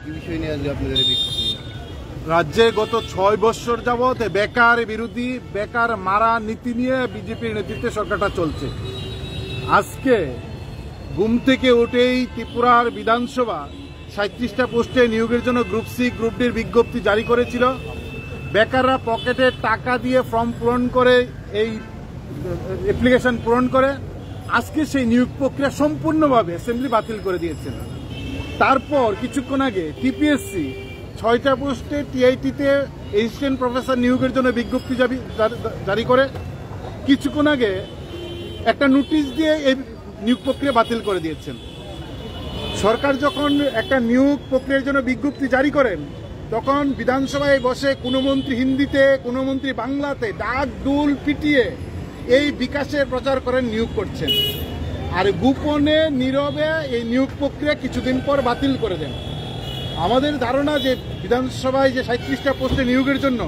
কি বিষয় নিয়ে আজকে আপনাদের এই বিক্ষোভ? রাজ্যে গত 6 বছর যাবৎ বেকার বিরোধী বেকার মারা নীতি নিয়ে বিজেপির নেতৃত্বে সরকারটা চলছে। আজকে ঘুম থেকে উঠেই ত্রিপুরার বিধানসভা 37টা পোস্টে নিয়োগের জন্য গ্রুপ সি গ্রুপ ডির বিজ্ঞপ্তি জারি করেছিল। বেকাররা পকেটে টাকা দিয়ে ফর্ম পূরণ করে এই অ্যাপ্লিকেশন পূরণ করে আজকে সেই নিয়োগ প্রক্রিয়া সম্পূর্ণভাবে অ্যাসেম্বলি বাতিল করে দিয়েছেন। তারপর কিছুক্ষণ আগে টিপিএসসি 6টা পোস্টে টিআইটিতে অ্যাসিস্ট্যান্ট প্রফেসর নিয়োগের জন্য বিজ্ঞপ্তি জারি করে কিছুক্ষণ আগে একটা নোটিশ দিয়ে এই নিয়োগ প্রক্রিয়া বাতিল করে দিয়েছেন। সরকার যখন একটা নিয়োগ প্রক্রিয়ার জন্য বিজ্ঞপ্তি জারি করেন তখন বিধানসভায় বসে কোনো মন্ত্রী হিন্দিতে কোনো মন্ত্রী বাংলাতে ডাক ডুল পিটিয়ে এই বিকাশের প্রচার করেন, নিয়োগ করছেন, আর গোপনে নীরবে এই নিয়োগ প্রক্রিয়া কিছুদিন পর বাতিল করে দেন। আমাদের ধারণা যে বিধানসভায় যে 37টা পোস্টে নিয়োগের জন্য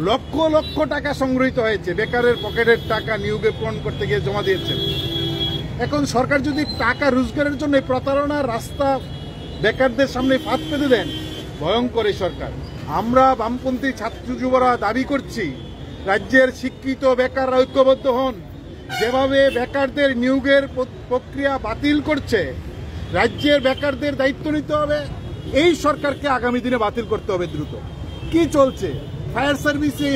লক্ষ লক্ষ টাকা সংগৃহীত হয়েছে, বেকারের পকেটের টাকা নিয়োগে পূরণ করতে গিয়ে জমা দিয়েছেন। এখন সরকার যদি টাকা রোজগারের জন্য প্রতারণার রাস্তা বেকারদের সামনে ফাঁদ পেতে দেন, ভয়ঙ্কর এই সরকার। আমরা বামপন্থী ছাত্র যুবরা দাবি করছি রাজ্যের শিক্ষিত বেকাররা ঐক্যবদ্ধ হন। যেভাবে বেকারদের নিয়োগের প্রক্রিয়া বাতিল করছে, রাজ্যের বেকারদের দায়িত্ব নিতে হবে। এই সরকারকে আগামী দিনে বাতিল করতে হবে দ্রুত। কি চলছে? ফায়ার সার্ভিসে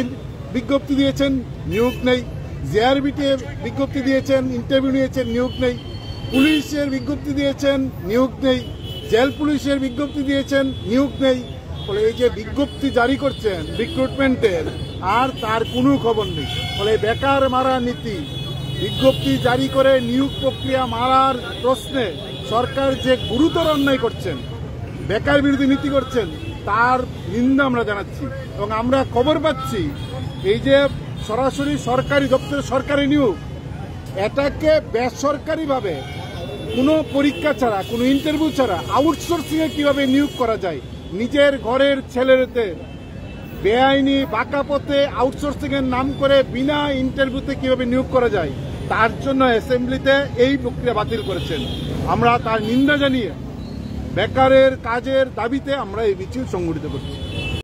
বিজ্ঞপ্তি দিয়েছেন, নিয়োগ নেই। জেআরবিতে বিজ্ঞপ্তি দিয়েছেন, ইন্টারভিউ নিয়েছেন, নিয়োগ নেই। পুলিশের বিজ্ঞপ্তি দিয়েছেন, নিয়োগ নেই। জেল পুলিশের বিজ্ঞপ্তি দিয়েছেন, নিয়োগ নেই। ফলে এই যে বিজ্ঞপ্তি জারি করছেন রিক্রুটমেন্টের, আর তার কোনো খবর নেই। ফলে বেকার মারা নীতি, বিজ্ঞপ্তি জারি করে নিয়োগ প্রক্রিয়া মারার প্রশ্নে সরকার যে গুরুতর অন্যায় করছেন, বেকার বিরোধী নীতি করছেন, তার নিন্দা আমরা জানাচ্ছি। এবং আমরা খবর পাচ্ছি এই যে সরাসরি সরকারি দপ্তরে সরকারি নিয়োগ, এটাকে বেসরকারিভাবে কোনো পরীক্ষা ছাড়া, কোনো ইন্টারভিউ ছাড়া আউটসোর্সিংয়ে কিভাবে নিয়োগ করা যায়, নিজের ঘরের ছেলেদের বেআইনি বাঁকা পথে আউটসোর্সিংয়ের নাম করে বিনা ইন্টারভিউতে কিভাবে নিয়োগ করা যায়, তার জন্য অ্যাসেম্বলিতে এই প্রক্রিয়া বাতিল করেছেন। আমরা তার নিন্দা জানিয়ে বেকারের কাজের দাবিতে আমরা এই মিছিল সংগঠিত করছি।